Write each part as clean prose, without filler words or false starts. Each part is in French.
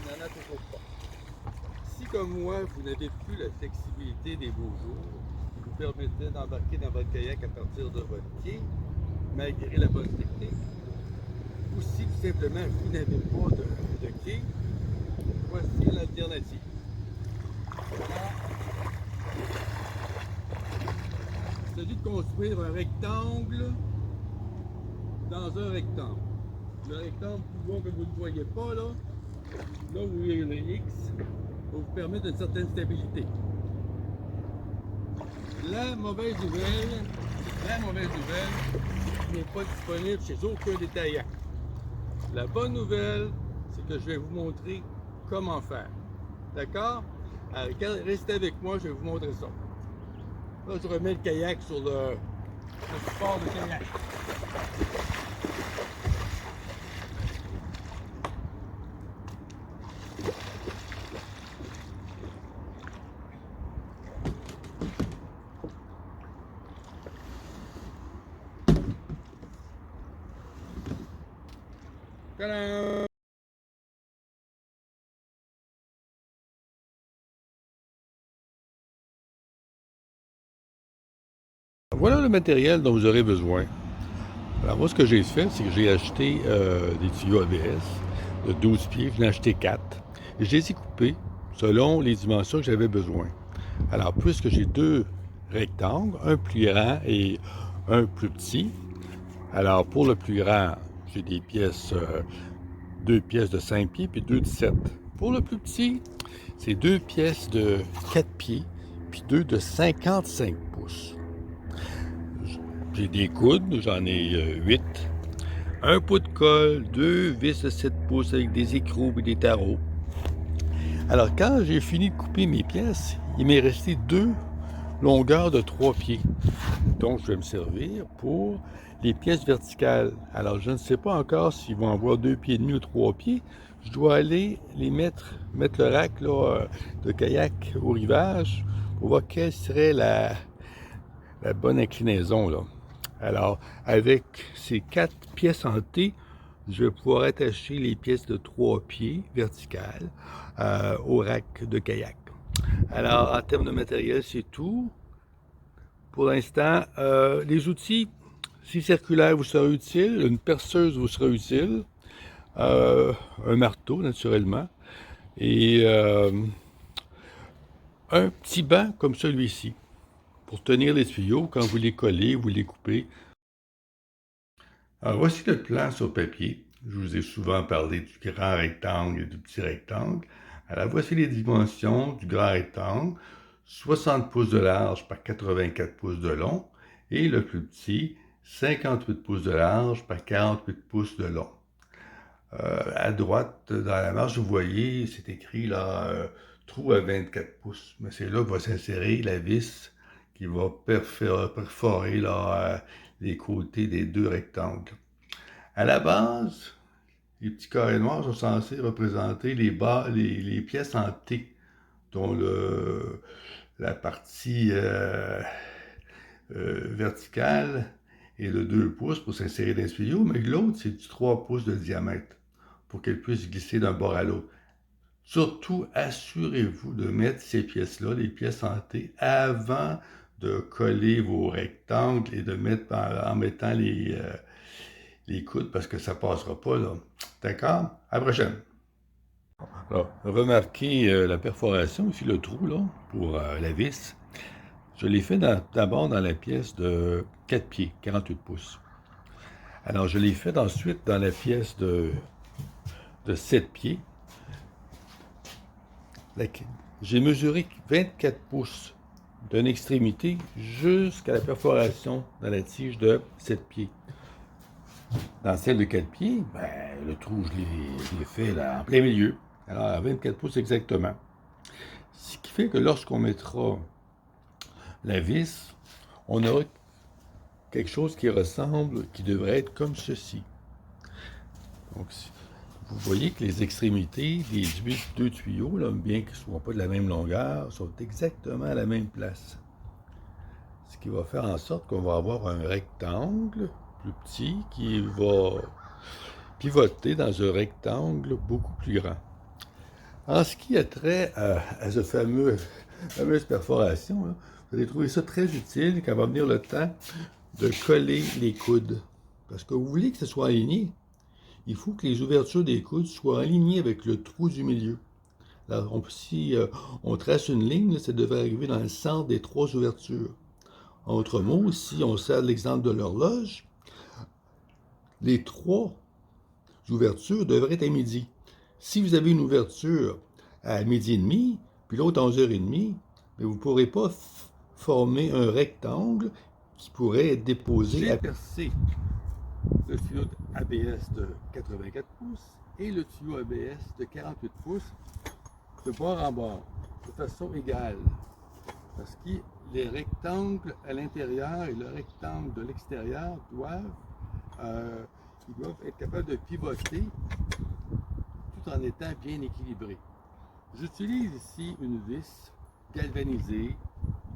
il n'en a toujours pas. Si, comme moi, vous n'avez plus la flexibilité des beaux jours, qui vous permettait d'embarquer dans votre kayak à partir de votre quai, malgré la bonne technique, ou si tout simplement vous n'avez pas de quai, voici l'alternative. Voilà. Il s'agit de construire un rectangle dans un rectangle. Le rectangle plus gros que vous ne voyez pas là où il y a le X, va vous permettre une certaine stabilité. La mauvaise nouvelle n'est pas disponible chez aucun détaillant. La bonne nouvelle, c'est que je vais vous montrer comment faire. D'accord? Alors, restez avec moi, je vais vous montrer ça. Là, je remets le kayak sur le support de kayak. Tadam! Voilà le matériel dont vous aurez besoin. Alors moi, ce que j'ai fait, c'est que j'ai acheté des tuyaux ABS de 12 pieds. Je l'ai acheté 4. Et je les ai coupés selon les dimensions que j'avais besoin. Alors, puisque j'ai deux rectangles, un plus grand et un plus petit, alors pour le plus grand, j'ai des pièces, deux pièces de 5 pieds puis deux de 7. Pour le plus petit, c'est deux pièces de 4 pieds puis deux de 55 pouces. J'ai des coudes, j'en ai 8. Un pot de colle, deux vis de 7 pouces avec des écrous et des tarots. Alors, quand j'ai fini de couper mes pièces, il m'est resté deux longueurs de 3 pieds. Donc, je vais me servir pour les pièces verticales. Alors, je ne sais pas encore s'ils vont avoir 2 pieds et demi ou 3 pieds. Je dois aller les mettre le rack là, de kayak au rivage pour voir quelle serait la bonne inclinaison, là. Alors, avec ces 4 pièces en T, je vais pouvoir attacher les pièces de 3 pieds verticales au rack de kayak. Alors, en termes de matériel, c'est tout. Pour l'instant, les outils, si circulaire vous sera utile, une perceuse vous sera utile, un marteau, naturellement, et un petit banc comme celui-ci, pour tenir les tuyaux quand vous les collez, vous les coupez. Alors, voici le plan sur papier. Je vous ai souvent parlé du grand rectangle et du petit rectangle. Alors, voici les dimensions du grand rectangle. 60 pouces de large par 84 pouces de long. Et le plus petit, 58 pouces de large par 48 pouces de long. À droite, dans la marge, vous voyez, c'est écrit là, trou à 24 pouces. Mais c'est là que va s'insérer la vis qui va perforer là, les côtés des deux rectangles. À la base, les petits carrés noirs sont censés représenter les pièces en T, dont la partie verticale est de 2 pouces pour s'insérer dans le tuyau, mais l'autre, c'est du 3 pouces de diamètre pour qu'elle puisse glisser d'un bord à l'autre. Surtout, assurez-vous de mettre ces pièces-là, les pièces en T, avant de coller vos rectangles et de mettre en mettant les coudes parce que ça ne passera pas, là. D'accord? À la prochaine. Alors, remarquez la perforation, ici le trou, là, pour la vis. Je l'ai fait d'abord dans la pièce de 4 pieds, 48 pouces. Alors, je l'ai fait ensuite dans la pièce de 7 pieds. J'ai mesuré 24 pouces d'une extrémité jusqu'à la perforation dans la tige de 7 pieds. Dans celle de 4 pieds, ben, le trou, je l'ai fait là, en plein milieu. Alors, à 24 pouces exactement. Ce qui fait que lorsqu'on mettra la vis, on aura quelque chose qui ressemble, qui devrait être comme ceci. Donc, vous voyez que les extrémités des deux tuyaux, là, bien qu'ils ne soient pas de la même longueur, sont exactement à la même place. Ce qui va faire en sorte qu'on va avoir un rectangle plus petit qui va pivoter dans un rectangle beaucoup plus grand. En ce qui a trait à ce fameuse perforation, là, vous allez trouver ça très utile quand va venir le temps de coller les coudes. Parce que vous voulez que ce soit aligné, il faut que les ouvertures des coudes soient alignées avec le trou du milieu. Alors, si on trace une ligne, là, ça devrait arriver dans le centre des 3 ouvertures. En autre mot, si on sert l'exemple de l'horloge, les 3 ouvertures devraient être à midi. Si vous avez une ouverture à midi et demi, puis l'autre à 11h30, vous ne pourrez pas former un rectangle qui pourrait être déposé. J'ai percé le tuyau ABS de 84 pouces et le tuyau ABS de 48 pouces de bord en bord, de façon égale. Parce que les rectangles à l'intérieur et le rectangle de l'extérieur doivent être capables de pivoter tout en étant bien équilibrés. J'utilise ici une vis galvanisée,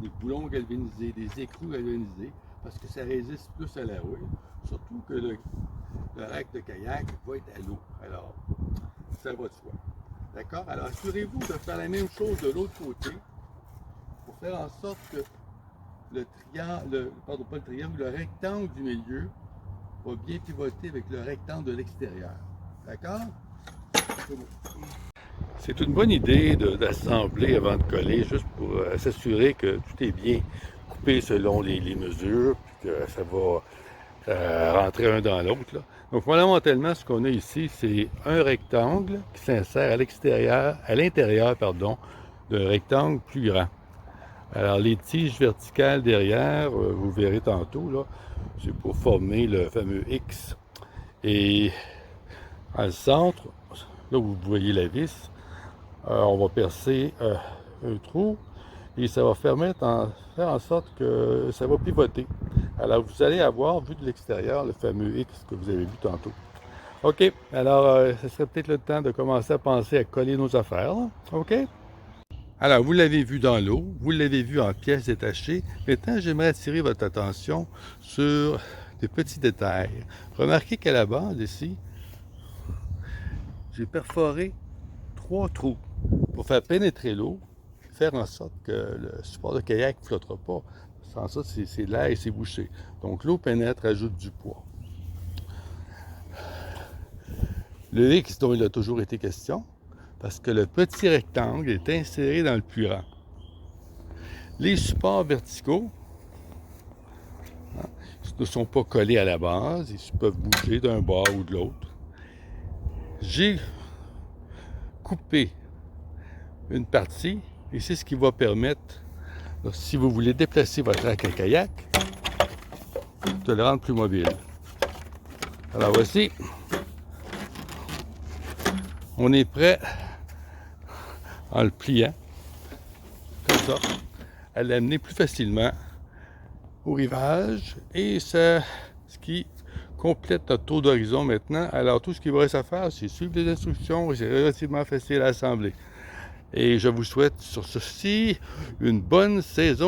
des boulons galvanisés, des écrous galvanisés, parce que ça résiste plus à la rouille, surtout que le rack de kayak va être à l'eau. Alors, ça va de soi. D'accord? Alors, assurez-vous de faire la même chose de l'autre côté pour faire en sorte que le rectangle du milieu va bien pivoter avec le rectangle de l'extérieur. D'accord? C'est une bonne idée d'assembler avant de coller, juste pour s'assurer que tout est bien coupé selon les mesures, puis que ça va rentrer un dans l'autre. Donc fondamentalement, ce qu'on a ici, c'est un rectangle qui s'insère à l'intérieur d'un rectangle plus grand. Alors les tiges verticales derrière, vous verrez tantôt, là, c'est pour former le fameux X. Et dans le centre, là où vous voyez la vis, on va percer un trou et ça va faire en sorte que ça va pivoter. Alors vous allez avoir, vu de l'extérieur, le fameux X que vous avez vu tantôt. OK, alors ce serait peut-être le temps de commencer à penser à coller nos affaires, là. OK? Alors, vous l'avez vu dans l'eau, vous l'avez vu en pièces détachées. Maintenant, j'aimerais attirer votre attention sur des petits détails. Remarquez qu'à la base, ici, j'ai perforé 3 trous pour faire pénétrer l'eau, faire en sorte que le support de kayak ne flottera pas. Sans ça, c'est l'air et c'est bouché. Donc, l'eau pénètre, ajoute du poids. Le X dont il a toujours été question, parce que le petit rectangle est inséré dans le puant. Les supports verticaux ne sont pas collés à la base, ils peuvent bouger d'un bord ou de l'autre. J'ai coupé une partie et c'est ce qui va permettre, si vous voulez déplacer votre rack à kayak, de le rendre plus mobile. Alors voici, on est prêt en le pliant, comme ça, à l'amener plus facilement au rivage et ce qui complète notre tour d'horizon maintenant. Alors tout ce qu'il vous reste à faire, c'est suivre les instructions et c'est relativement facile à assembler. Et je vous souhaite sur ceci une bonne saison.